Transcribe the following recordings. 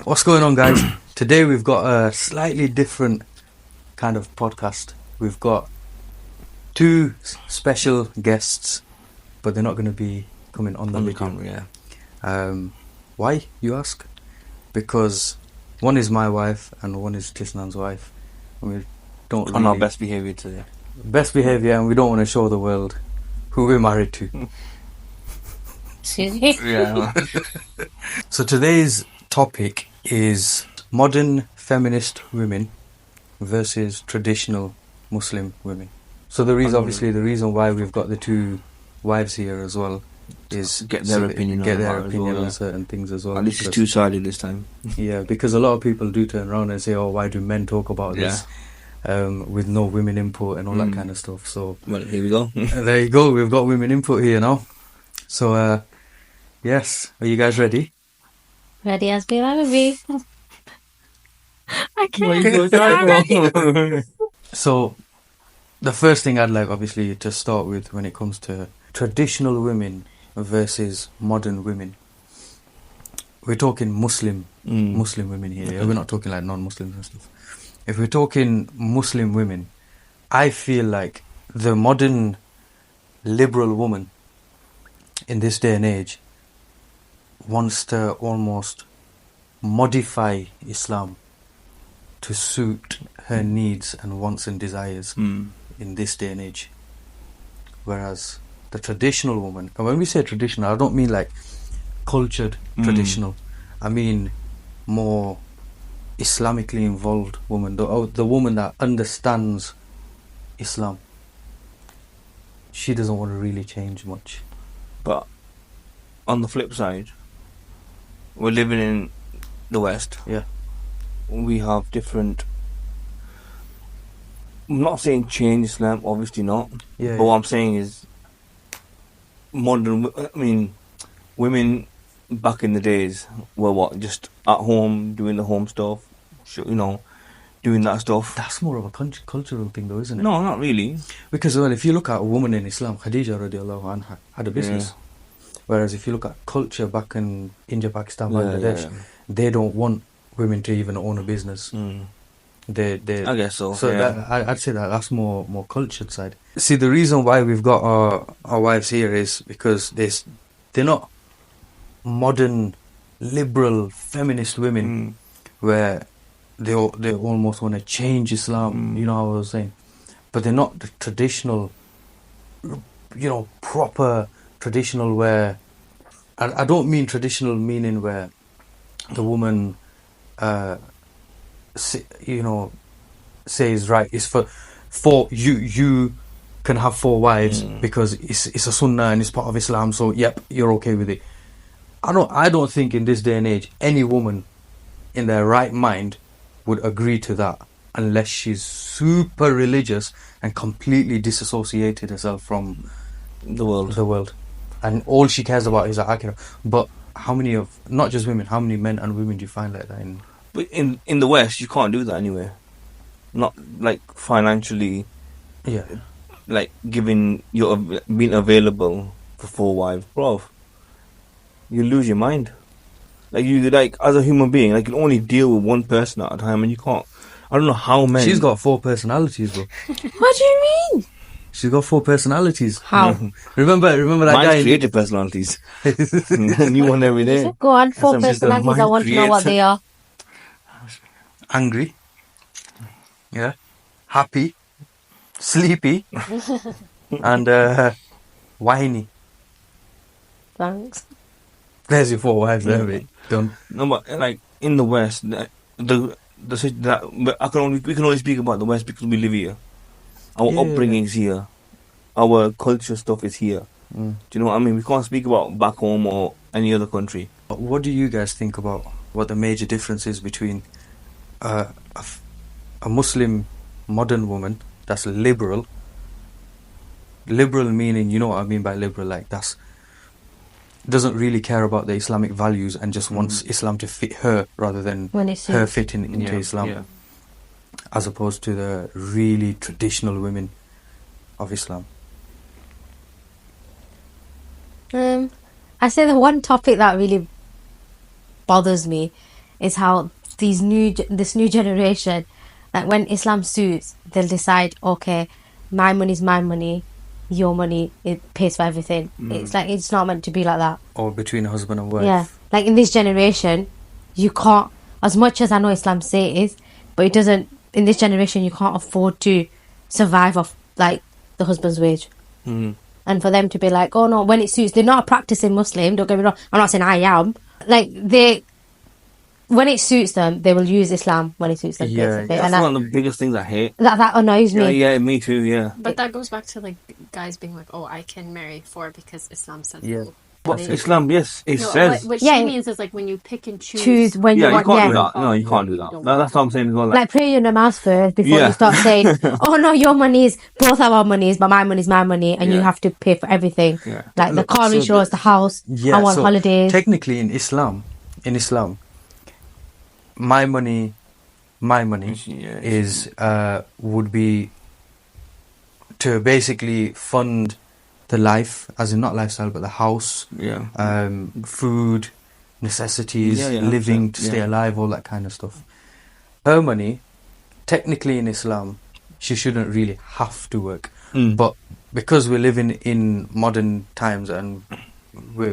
What's going on, guys? Today we've got a slightly different kind of podcast. We've got two special guests, but they're not going to be coming on the video. Camera, yeah. Why, you ask? Because one is my wife and one is Tisnan's wife. And we don't On our really- best behaviour today. best behaviour, and we don't want to show the world who we're married to. Excuse me? Yeah. So today's topic is modern feminist women versus traditional Muslim women. So the reason why we've got the two wives here as well is Get their so that- opinion get on their that as opinion well, on yeah. certain things as well. At least it's because- two-sided this time. Yeah, because a lot of people do turn around and say, "Oh, why do men talk about this with no women input and all that kind of stuff?" So Well, here we go. there you go. We've got women input here now. So yes, are you guys ready? Ready as be, let me be. I can't. So, the first thing I'd like, obviously, to start with when it comes to traditional women versus modern women, we're talking Muslim women here. Okay. We're not talking like non-Muslims and stuff. If we're talking Muslim women, I feel like the modern liberal woman in this day and age wants to almost modify Islam to suit her needs and wants and desires in this day and age. Whereas the traditional woman, and when we say traditional, I don't mean like cultured traditional. I mean more Islamically involved woman, the woman that understands Islam. She doesn't want to really change much. But on the flip side, we're living in the West. Yeah. We have different... I'm not saying change Islam, obviously not. Yeah. But what I'm saying is women back in the days were what? Just at home, doing the home stuff, doing that stuff. That's more of a cultural thing though, isn't it? No, not really. Because, well, if you look at a woman in Islam, Khadija radiallahu anha had a business. Whereas if you look at culture back in India, Pakistan, Bangladesh, they don't want women to even own a business. They I guess so. So yeah. I'd say that's more cultured side. See, the reason why we've got our wives here is because they're not modern, liberal, feminist women where they almost want to change Islam. You know how I was saying, but they're not the traditional, proper traditional where. I don't mean traditional meaning where the woman, says right, it's for you can have 4 wives because it's a sunnah and it's part of Islam. So yep, you're okay with it. I don't think in this day and age any woman in their right mind would agree to that unless she's super religious and completely disassociated herself from The world. and all she cares about is Akira. But how many not just women, how many men and women do you find like that in? But in the West, you can't do that anyway. Not like financially, Yeah. like being available for 4 wives, bro. You lose your mind. Like as a human being, like you can only deal with one person at a time, and you can't. I don't know how many. She's got 4 personalities, bro. What do you mean? She's got 4 personalities. How? Remember that Mine's guy. creative personalities. New one every day. Go on, 4 That's a personalities. I want to know what they are. Angry. Yeah. Happy. Sleepy. and whiny. Thanks. There's your 4 wives there, mate. Done. No, but like in the West, we can only speak about the West because we live here. Our upbringing's here. Our culture stuff is here. Do you know what I mean? We can't speak about back home or any other country. But what do you guys think about what the major difference is between a Muslim modern woman that's liberal meaning, you know what I mean by liberal, like doesn't really care about the Islamic values and just wants Islam to fit her rather than her fitting into Islam, as opposed to the really traditional women of Islam? I say the one topic that really bothers me is how this new generation, like when Islam suits, they'll decide, okay, my money's my money, your money, it pays for everything. It's like, it's not meant to be like that. Or between a husband and wife. Yeah, like in this generation, you can't, as much as I know Islam say it is, but it doesn't, in this generation, you can't afford to survive off like the husband's wage. And for them to be like, oh no, when it suits, they're not a practicing Muslim, don't get me wrong, I'm not saying I am, like when it suits them, they will use Islam when it suits them. Yeah, basically. That's And one of the biggest things I hate. that annoys me. Yeah, me too. Yeah. But that goes back to like guys being like, "Oh, I can marry four because Islam says." Yeah. so." But They- Islam, yes, it No, says. what Yeah. she means is like when you pick and Choose when Yeah, you you want. can't do Yeah. that. No, you can't do that. That's what I'm saying as well. Like pray your namaz first before Yeah. you start saying, "Oh no, your money is both our monies, but my money is my money, and you Yeah. have to pay for everything." Yeah. Like the Look, car so insurance, the house, Yeah, I want so holidays. technically in Islam, my money Yeah. is would be to basically fund the life, as in not lifestyle, but the house, Yeah. food, necessities, Yeah, living 100%, to stay yeah. alive, all that kind of stuff. Her money, technically in Islam, she shouldn't really have to work. But because we're living in modern times and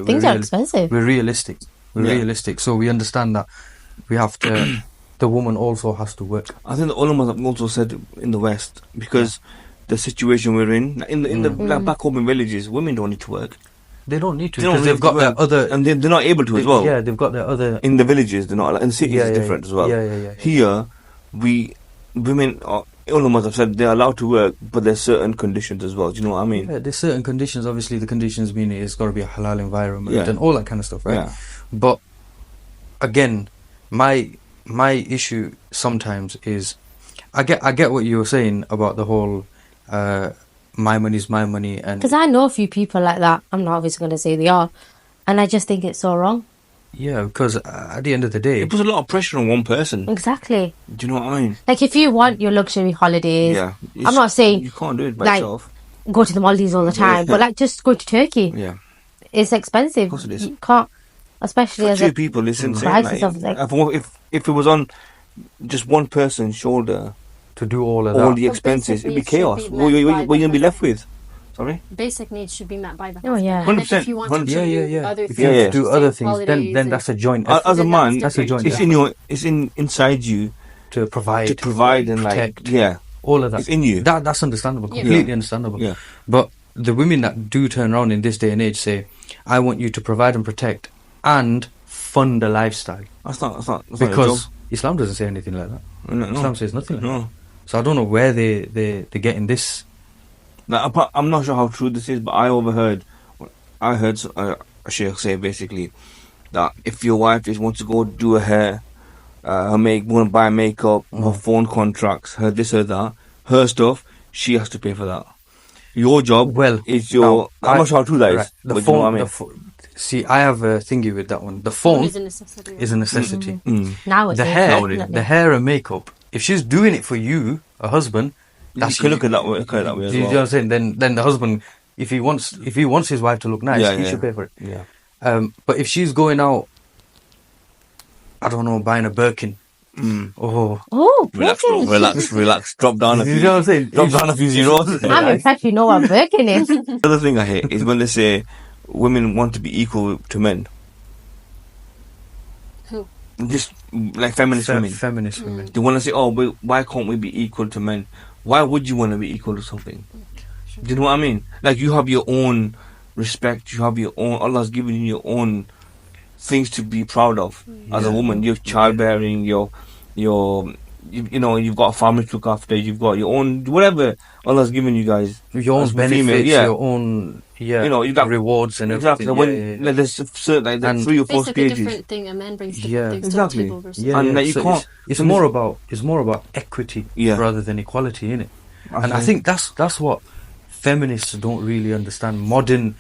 Things are expensive. we're realistic. Yeah. Realistic. So we understand that we have to, the woman also has to work. I think the ulama have also said in the West, because the situation we're in the like back home in villages, women don't need to work. They don't need to They don't because need they've got to their work. other. And they're not able to as well. Yeah, they've got their other. In the villages, they're not. Like, in the cities, it's different as well. Yeah. Here, women, ulama have said they're allowed to work, but there's certain conditions as well. Do you know what I mean? Yeah, there's certain conditions. Obviously, the conditions mean it's got to be a halal environment Yeah. and all that kind of stuff, right? Yeah. But again, my issue sometimes is, I get what you were saying about the whole my money's my money, and Because I know a few people like that. I'm not obviously going to say they are, and I just think it's so wrong. yeah, because at the end of the day, It puts a lot of pressure on one person. Exactly. Do you know what I mean? Like if you want your luxury holidays, Yeah. I'm not saying you can't do it by like yourself. go to the Maldives all the time, but like just go to Turkey. Yeah. It's expensive. Of course it is. You can't, especially For as two a people, it's insane. prices Like, of, like- if it was on just one person's shoulder, to do all of all that, the But expenses, it'd be basic needs chaos. should be What are you met by going to be the left with? Sorry? Basic needs should be met by the Oh, husband. yeah. And then 100%, if you want to 100%. do Yeah. other If things, you Yeah, have to do just other like things, holidays then and- that's a joint As effort a man, That's a joint it's effort. inside you to provide, to provide and protect, like, yeah, all of that. it's in you. That's understandable, Yeah. completely understandable. Yeah. But the women that do turn around in this day and age say, "I want you to provide and protect and fund a lifestyle," That's not your because job. Islam doesn't say anything like that. No. Islam says nothing like that. No. So I don't know where they're getting this. Like, I'm not sure how true this is, but I heard a sheikh say basically that if your wife just wants to go do her hair, want to buy makeup, her phone contracts, her this or that, her stuff, she has to pay for that. Your job Well, is your. now, I'm not sure how true that is. right, the but phone. you know what I mean? See, I have a thingy with that one. The phone is a necessity. is a necessity. now it's The hair, definitely. the hair and makeup. If she's doing it for you, a husband, You that's can look at that way as you know what well. I'm saying? Then the husband, if he wants his wife to look nice, Yeah, he yeah. should pay for it. Yeah. But if she's going out, I don't know, buying a Birkin, oh, Oh, Relax, Birkin. bro. Relax. Drop down a you few. know what I'm saying? Drop down a few zeros. I'm impressed you know what Birkin is. The other thing I hate is when they say women want to be equal to men. Who? Just like feminist women. Feminist women. They want to say, "Oh, why can't we be equal to men? Why would you want to be equal to something?" Do you know what I mean? Like you have your own respect. You have your own. Allah's given you your own things to be proud of as a woman. You're childbearing. You know, you've got a family to look after. You've got your own whatever Allah's given you guys. Your as own a female, benefits, yeah. your own You know, you got rewards and exactly. everything. When there's certain like And 3 or 4 Basically, a stages. different thing. A man brings Yeah. different things Exactly. to the table versus Yeah, And yeah. that you So can't- it's so more this- about equity Yeah. rather than equality, innit? And I Okay. think that's what feminists don't really understand. Modern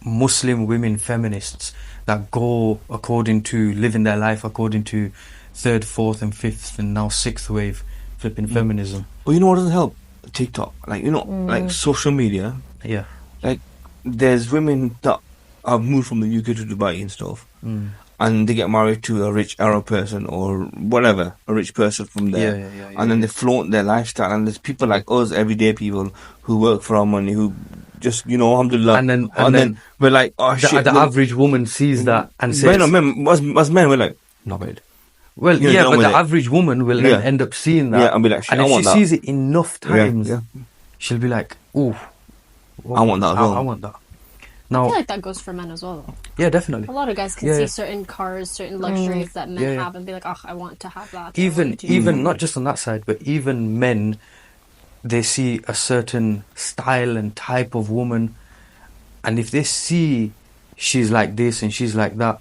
Muslim women feminists that go according to living their life according to 3rd, 4th, and 5th, and now 6th wave flipping feminism. But you know what doesn't help? TikTok. Like like social media. Yeah. Like there's women that have moved from the UK to Dubai and stuff, and they get married to a rich Arab person or whatever, a rich person from there. And then they flaunt their lifestyle. And there's people like us, everyday people, who work for our money, who just, alhamdulillah. And then we're like, oh shit. The average woman sees that and says, as men, we're like, not bad. Well, You're done but with the it. average woman will then end up seeing that. Yeah, and be like, shit, and I if want she that. sees it enough times, Yeah. she'll be like, "Ooh, I want that as well." I want that." I Now, feel like that goes for men as well, though. yeah, definitely. A lot of guys can see certain cars, certain luxuries that men have and be like, oh, I want to have that. Even not just on that side, but even men, they see a certain style and type of woman, and if they see she's like this and she's like that,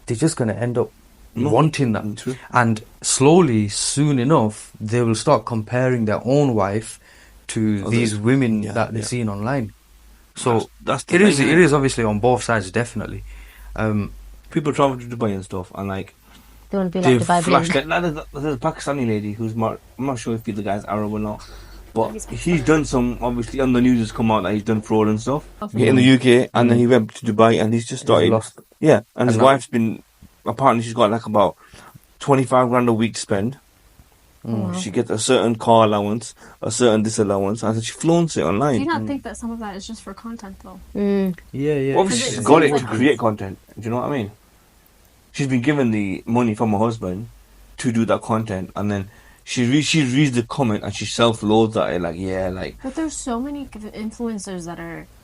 they're just going to end up wanting that. True. And slowly, soon enough, they will start comparing their own wife to these women that they're seeing online. So that's the it is. thing, It is obviously on both sides, definitely. People travel to Dubai and stuff, and like They want to be they like Dubai flash. bling. There's a Pakistani lady who's I'm not sure if the guy's Arab or not, but he's done some. Obviously, on the news has come out that he's done fraud and stuff in the UK, and then he went to Dubai and he's just started. lost. Yeah, and his wife's been. Apparently, she's got like about 25 grand a week to spend. She gets a certain car allowance, a certain disallowance, and she flaunts it online. Do you not think that some of that is just for content, though? Yeah. Obviously, she's got it to create content. Do you know what I mean? She's been given the money from her husband to do that content, and then she reads the comment and she self-loathes at it. Like, But there's so many influencers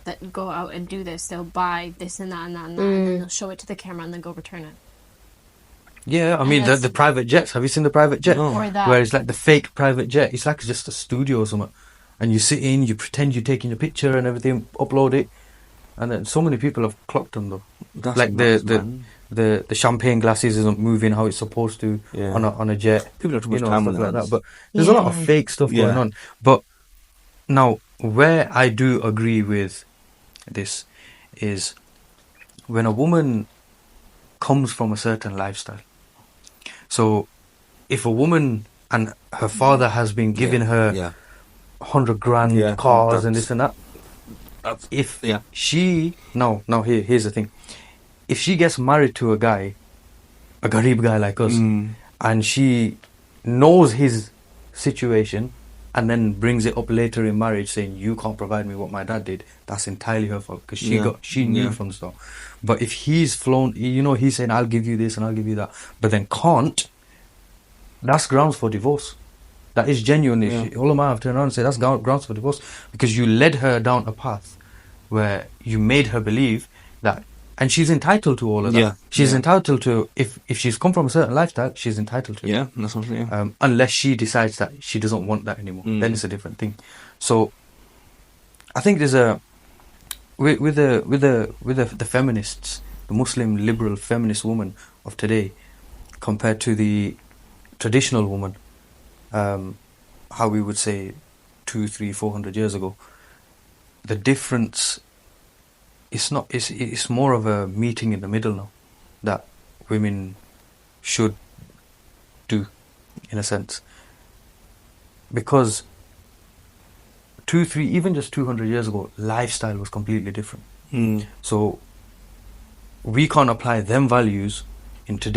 that go out and do this. They'll buy this and that and that and that, and then they'll show it to the camera and then go return it. Yeah, I mean the private jets. Have you seen the private jet? No. Or that. Where it's like the fake private jet. It's like just a studio or something, and you sit in, you pretend you're taking a picture and everything, upload it, and then so many people have clocked them though. that's Like nuts, man. the champagne glasses isn't moving how it's supposed to Yeah. on a jet. People have too much time stuff on like their that. hands. But there's a lot of Yeah. fake stuff going on. But now, where I do agree with this is when a woman comes from a certain lifestyle. So, if a woman and her father has been giving her 100 grand cars and this and that, if she here's the thing, if she gets married to a guy, a Garib guy like us, and she knows his situation and then brings it up later in marriage saying you can't provide me what my dad did, that's entirely her fault because she knew from the start. But if he's flown, he's saying I'll give you this and I'll give you that, but then can't, that's grounds for divorce. That is genuine. Ulama have turned around and said that's grounds for divorce because you led her down a path where you made her believe that, and she's entitled to all of that. Yeah. She's entitled to, if she's come from a certain lifestyle, she's entitled to it. Yeah, that's what I'm saying. Unless she decides that she doesn't want that anymore, then it's a different thing. So, I think there's with the feminists, the Muslim liberal feminist woman of today, compared to the traditional woman, how we would say 200, 300, 400 years ago, the difference it's more of a meeting in the middle now that women should do, in a sense, because 200 years ago, lifestyle was completely different. So we can't apply them values in this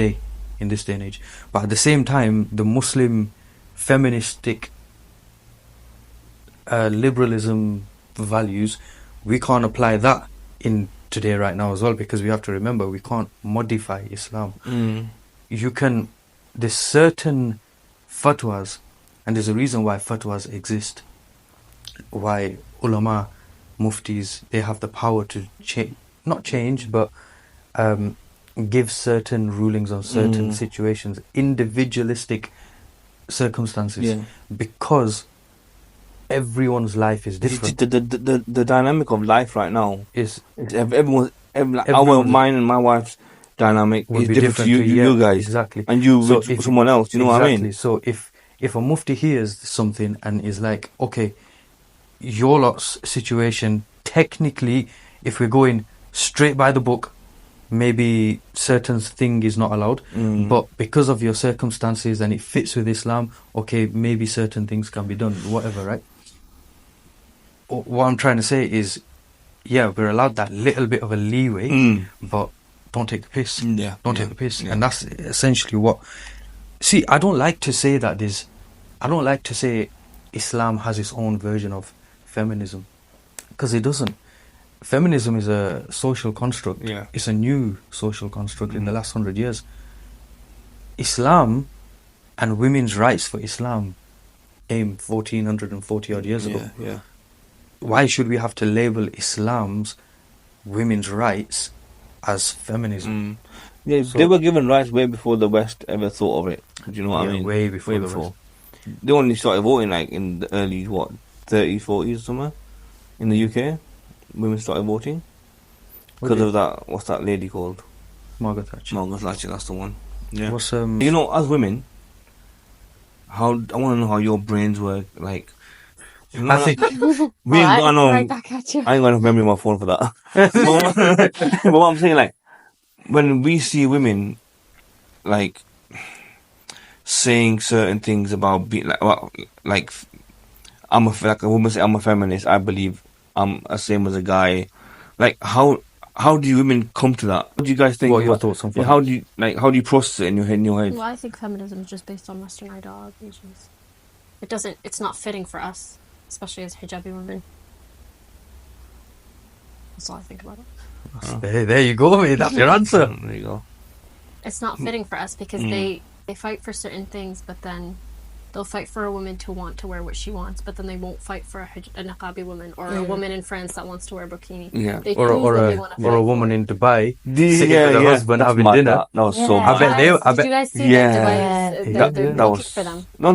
day and age. But at the same time, the Muslim feministic liberalism values, we can't apply that in today right now as well, because we have to remember we can't modify Islam. There's certain fatwas, and there's a reason why fatwas exist, why ulama, muftis, they have the power to not change, but give certain rulings on certain situations, individualistic circumstances, because everyone's life is different. The dynamic of life right now is our mine and my wife's dynamic is different to you guys, exactly, and you so with someone else. You know what I mean? So if a mufti hears something and is like, okay, your lot's situation, technically, if we're going straight by the book, maybe certain thing is not allowed, but because of your circumstances and it fits with Islam, okay, maybe certain things can be done, whatever, right? What I'm trying to say is, we're allowed that little bit of a leeway, but don't take the piss. Yeah, Don't yeah, take the piss. yeah. And that's essentially what... See, I don't like to say that there's... I don't like to say Islam has its own version of feminism, because it doesn't. Feminism is a social construct. Yeah. It's a new social construct in the last 100 years. Islam and women's rights for Islam came 1440 odd years ago. Yeah. Why should we have to label Islam's women's rights as feminism? Yeah, So- they were given rights way before the West ever thought of it. Do you know what I Yeah, mean? way before the West. They only started voting like in the early 30s, 40s somewhere in the UK. Women started voting because of that. What's that lady called? Margaret Thatcher. Margaret Thatcher. That's the one. Yeah. What's You know, as women, I want to know how your brains work. Like, you know, I think we ain't got no. Right back at you. I ain't got enough memory on my phone for that. But what I'm saying, like, when we see women, like, saying certain things about being like like a woman say I'm a feminist. I believe I'm the same as a guy. Like, how do you women come to that? What do you guys think? What are your about- thoughts on yeah, feminism? how do you process it in your head? Well, I think feminism is just based on Western ideologies. It's not fitting for us, especially as hijabi women. That's all I think about it. There you go, mate. That's your answer. There you go. It's not fitting for us because they fight for certain things, but then they'll fight for a woman to want to wear what she wants, but then they won't fight for a niqabi woman or a woman in France that wants to wear bikini. Yeah. They Or choose what they a wanna or a fight woman for. in Dubai sitting with her husband That's having mad, dinner. That was so Yeah. I bet mad. they- I Did bet- you guys see Yeah. that Dubai? That- They're that looking was for them. no,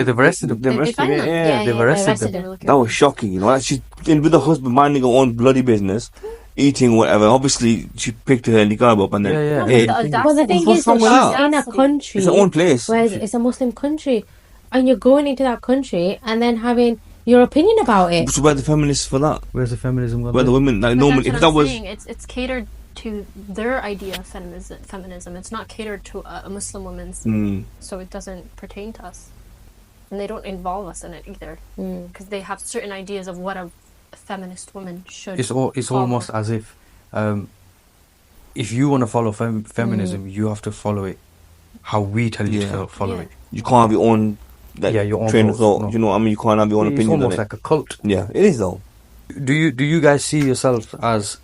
They've arrested them. They They arrested found him. them. Yeah. They've arrested them. They're looking That for was shocking, you know. Like, she's in with her husband minding her own bloody business, eating whatever. Obviously, she picked her niqab up and then Yeah. them. Hey, The audacity. Well, the thing What's is, wrong with that that? she's in a country it's her own place. where it's a Muslim country, and you're going into that country and then having your opinion about it. So where the feminists for that? Where's the feminism gone? Where the women like But normally that's if what that I'm was saying. It's catered to their idea of feminism. It's not catered to a Muslim woman's, so it doesn't pertain to us, and they don't involve us in it either, because they have certain ideas of what a feminist woman should. It's follow. almost as if you want to follow feminism, you have to follow it how we tell you Yeah. to follow Yeah. it. you can't have your own like Your own train of thoughts, thought. no. You know what I mean? You can't have your own It's opinion on almost it. like a cult. Yeah, it is though. Do you guys see yourself as?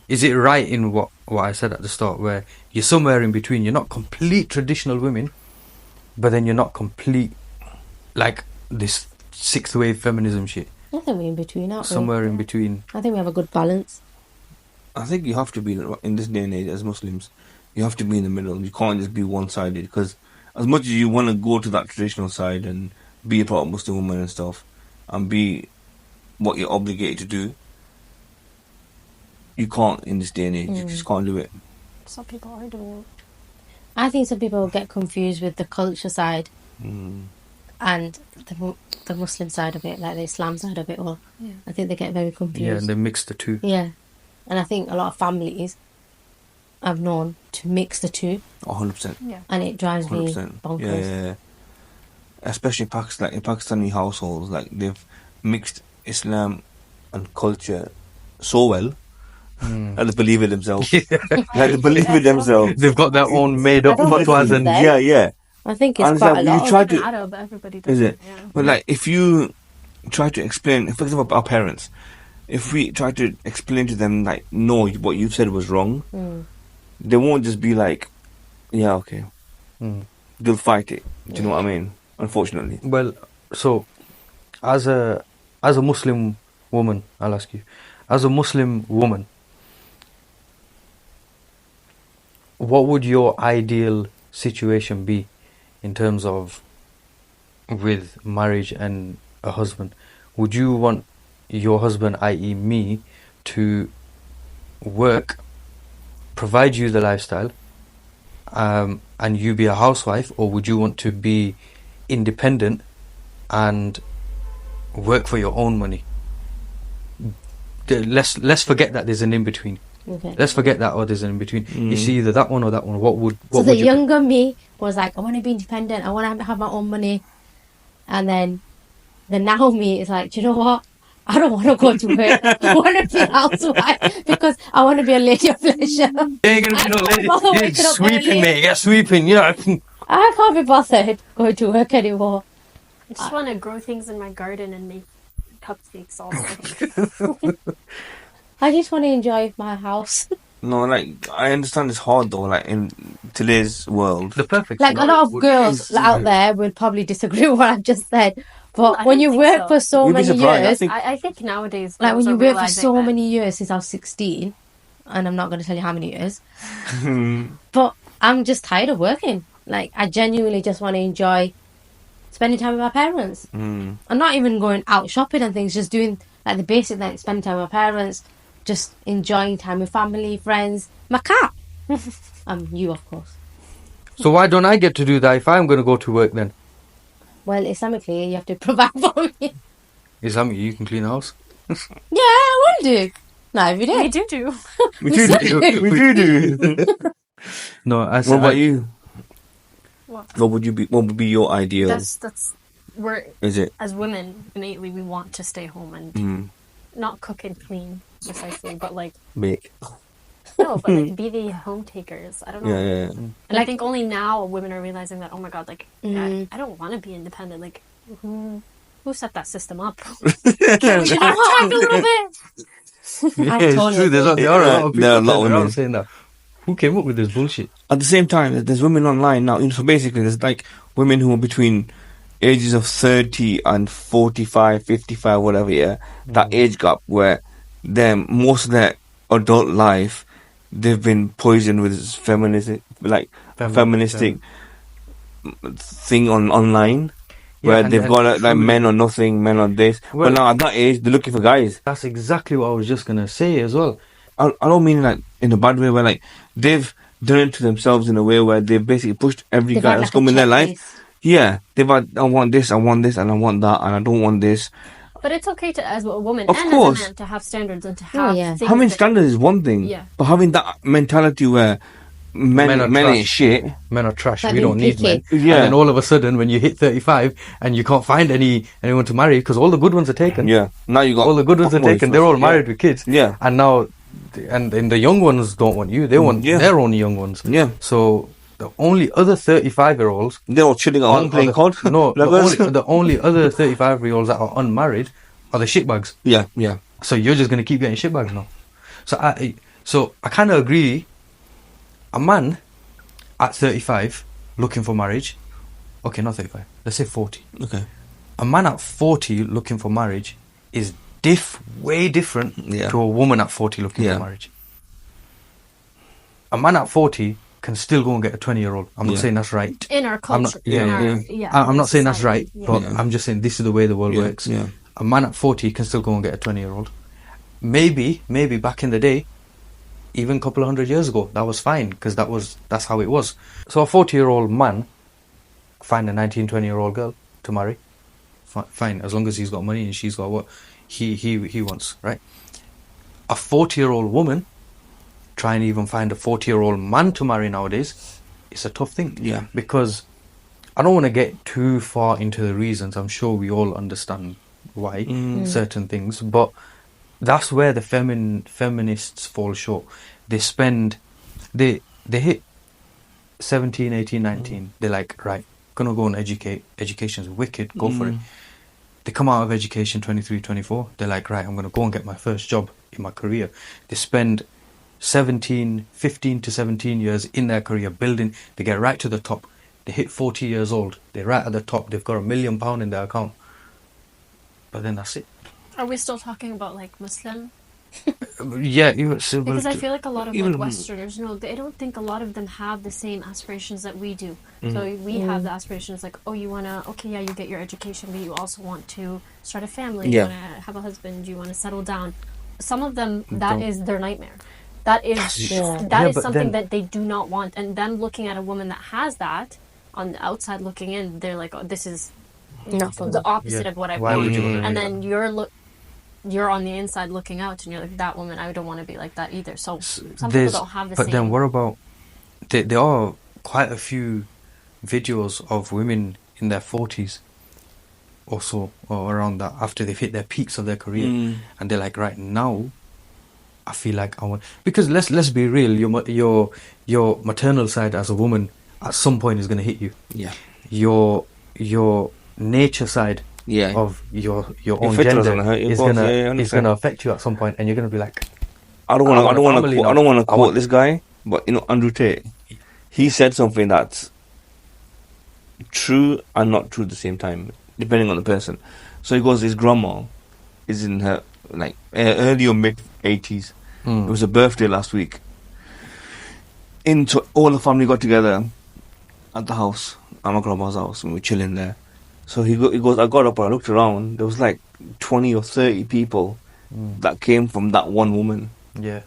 Is it right in what I said at the start, where you're somewhere in between? You're not complete traditional women, but then you're not complete like this sixth wave feminism shit. I think we're in between, aren't we? Somewhere in between. I think we have a good balance. I think you have to be in this day and age as Muslims. You have to be in the middle. You can't just be one-sided because as much as you want to go to that traditional side and be a part of Muslim woman and stuff, and be what you're obligated to do, you can't in this day and age. You just can't do it. Some people are doing it. I think some people get confused with the culture side and the Muslim side of it, like the Islam side of it all. Yeah. I think they get very confused. Yeah, and they mix the two. Yeah. And I think a lot of families I've known to mix the two, 100%. Yeah. and it drives me 100%. bonkers. Yeah. Especially in Pakistan, in Pakistani households, like they've mixed Islam and culture so well that they believe it themselves. Like they believe it themselves. They've got their own made up I think it's fatwas and there. Yeah. I think it's And it's quite like a you lot. try Of, to- Arab, everybody does Is it? Yeah. But like, if you try to explain, for example, our parents, if we try to explain to them, like, no, what you said was wrong, they won't just be like, yeah, okay. They'll fight it. Do you know what I mean? Unfortunately. Well, so as a Muslim woman, I'll ask you, as a Muslim woman, what would your ideal situation be in terms of with marriage and a husband? Would you want your husband, i.e. me, to work, provide you the lifestyle, and you be a housewife, or would you want to be independent and work for your own money? Let's forget that there's an in between. okay. Let's forget that, or there's an in between. It's either that one or that one. What would So what the would you younger me was like, I want to be independent. I want to have my own money. And then the now me is like, do you know what? I don't want to go to work. I want to be a housewife because I want to be a lady of leisure. You ain't gonna be no lady. bother You're waking up sweeping, early. mate. You're sweeping. You know. I can't be bothered going to work anymore. I just want to grow things in my garden and make cupcakes all day. I just want to enjoy my house. No, like I understand it's hard though. Like in today's world, The perfect. Like a scenario lot of would girls be- out there will probably disagree with what I've just said. But I when don't you think work so. for so You'd be many surprised. I years, think- I think nowadays, like when girls you are work for realizing so that- many years since I was 16, and I'm not going to tell you how many years, but I'm just tired of working. Like, I genuinely just want to enjoy spending time with my parents. I'm not even going out shopping and things, just doing like the basic, like spending time with my parents, just enjoying time with family, friends, my cat. You, of course. So why don't I get to do that if I'm going to go to work then? Well, Islamically, you have to provide for me. Islamic, you can clean the house. Yeah, I will do. Not every We day. do. we do. No, I What about you? What? What would be your ideal? That's we're Is it? as women innately we want to stay home and not cook and clean precisely, but like Bake. no, but like be the home takers. I don't know. Yeah. And I think only now women are realizing that, oh my god, like I don't want to be independent. Like who set that system up? Can we talk a little bit? Yeah, I it's totally true. There are a lot of people There are a lot of that are women. saying that. Who came up with this bullshit? At the same time, there's women online now. So basically, there's like women who are between ages of 30 and 45, 55, whatever. Yeah, that age gap where most of their adult life they've been poisoned with this feministic, feministic thing online. Where and- they've and got like truly- men or nothing, men or this. Well- but now at that age, they're looking for guys. That's exactly what I was just gonna say as well. I don't mean like in a bad way, where like they've done it to themselves in a way where they've basically pushed every They've guy had, that's like, a come in their life. checklist. Yeah, they've had, I want this, and I want that, and I don't want this. But it's okay to, as a woman Of and course. as a man, to have standards and to have yeah. things Having that- standards is one thing, Yeah. but having that mentality where men are ain't trash. shit. Men are trash. Like we don't being need men. picky. Yeah. And then all of a sudden, when you hit 35 and you can't find anyone to marry because all the good ones are taken. Yeah, now you got All the good ones are fuckboys. taken. They're all married with kids. Yeah. And now, and the young ones don't want you. They want their own young ones. Yeah. So the only other 35-year-olds They're all chilling at home playing COD. No, Lovers. the only other 35-year-olds that are unmarried are the shitbags. Yeah. So you're just going to keep getting shitbags now. So I kind of agree. A man at 35 looking for marriage. Okay, not 35. Let's say 40. Okay. A man at 40 looking for marriage is way different Yeah. to a woman at 40 looking Yeah. for marriage. A man at 40 can still go and get a 20-year-old. I'm not Yeah. saying that's right. in our I'm culture. not, yeah, in yeah. our, I'm not saying that's right, society, but Yeah. I'm just saying this is the way the world Yeah, works. yeah. A man at 40 can still go and get a 20-year-old. Maybe back in the day, even a couple of hundred years ago, that was fine because that's how it was. So a 40-year-old man find a 19, 20-year-old girl to marry. Fine, as long as he's got money and she's got what he wants, right? A 40-year-old woman try and even find a 40-year-old man to marry nowadays, it's a tough thing. Yeah. Because I don't want to get too far into the reasons. I'm sure we all understand why certain things, but that's where the feminists fall short. They hit 17, 18, 19. They're like, right, gonna go and educate. Education's wicked, go for it. They come out of education 23, 24. They're like, right, I'm gonna go and get my first job in my career. They spend 15 to 17 years in their career building. They get right to the top. They hit 40 years old. They're right at the top. They've got £1 million in their account. But then that's it. Are we still talking about like Muslim? Yeah, Because I feel like a lot of even- like Westerners, I don't think a lot of them have the same aspirations that we do. So we have the aspirations like, oh, you wanna, okay, yeah, you get your education, but you also want to start a family. Yeah. You wanna have a husband. You wanna settle down. Some of them, Don't- that is their nightmare. That is Yeah. that Yeah, is but something then- that they do not want. And them looking at a woman that has that on the outside looking in, they're like, oh, this is Not for the me. opposite Yeah. of what I Why want. would you wanna And do then you're on the inside looking out, and you're like, that woman, I don't want to be like that either. So some people There's- don't have the but same. then what about there are quite a few videos of women in their 40s or so, or around that, after they've hit their peaks of their career, and they're like, right now, I feel like I want, because let's be real, your maternal side as a woman at some point is going to hit you. Yeah. Your nature side of your own gender is gonna affect you at some point, and you're gonna be like, I don't want to quote this guy, but Andrew Tate, he said something that's true and not true at the same time, depending on the person. So he goes, his grandma is in her like early or mid 80s. It was a birthday last week. All the family got together at the house, at my grandma's house, and we were chilling there. So he goes, I got up and I looked around. There was like 20 or 30 people that came from that one woman. Yeah.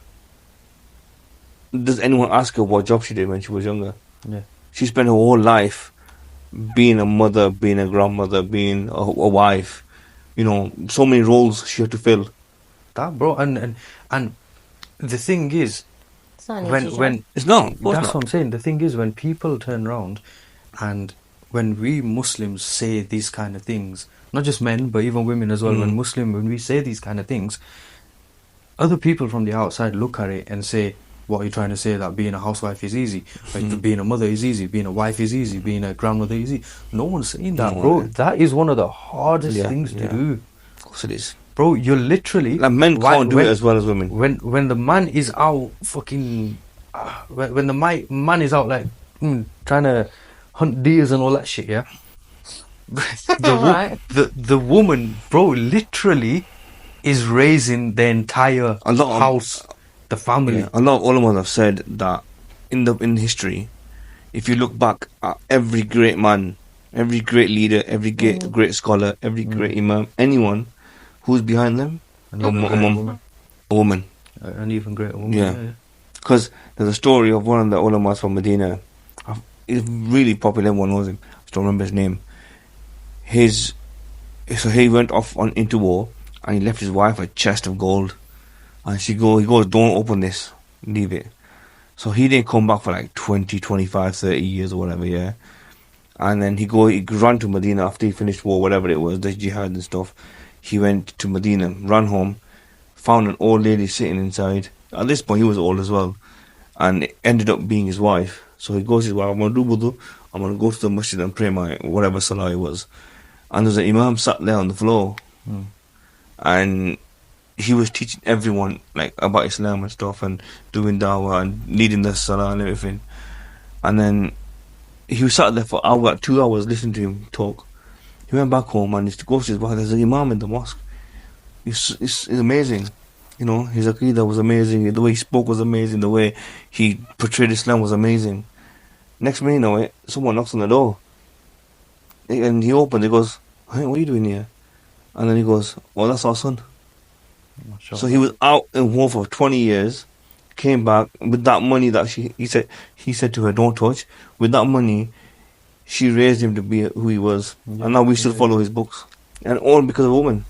Does anyone ask her what job she did when she was younger? Yeah. She spent her whole life being a mother, being a grandmother, being a wife. So many roles she had to fill. That, bro, and the thing is, It's not when it's not. That's what I'm saying. The thing is, when people turn around, and when we Muslims say these kind of things, not just men but even women as well, when we say these kind of things, other people from the outside look at it and say, what are you trying to say, that being a housewife is easy, like being a mother is easy, being a wife is easy, being a grandmother is easy? No one's saying that, bro. That is one of the hardest things to do. Of course it is. Bro, you're literally... Like, men can't do it as well as women. When the man is out fucking... when the man is out, like, trying to hunt deers and all that shit, yeah? The woman, bro, literally is raising the entire house, the family. Yeah, a lot of ulama have said that in history, if you look back at every great man, every great leader, every great scholar, every great imam, anyone... who's behind them? A woman. An even greater woman. Yeah. Because there's a story of one of the ulamas from Medina. He's really popular, everyone knows him. I don't remember his name. So he went off into war, and he left his wife a chest of gold. And he goes, don't open this, leave it. So he didn't come back for like 20, 25, 30 years or whatever, yeah. And then he ran to Medina after he finished war, whatever it was, the jihad and stuff. He went to Medina, ran home, found an old lady sitting inside. At this point, he was old as well, and it ended up being his wife. So he goes to his wife, I'm going to do wudu, I'm going to go to the masjid and pray my whatever salah it was. And there's an imam sat there on the floor, and he was teaching everyone like about Islam and stuff, and doing dawah and leading the salah and everything. And then he was sat there for 2 hours listening to him talk. He went back home and he goes to his wife. There's an imam in the mosque. It's amazing. His aqidah was amazing. The way he spoke was amazing. The way he portrayed Islam was amazing. Next minute, you know it, someone knocks on the door. And he opens. He goes, hey, what are you doing here? And then he goes, well, that's our son. So he was out in war for 20 years. Came back with that money that he said to her, don't touch. With that money, she raised him to be who he was, and now we still follow his books, and all because of a woman.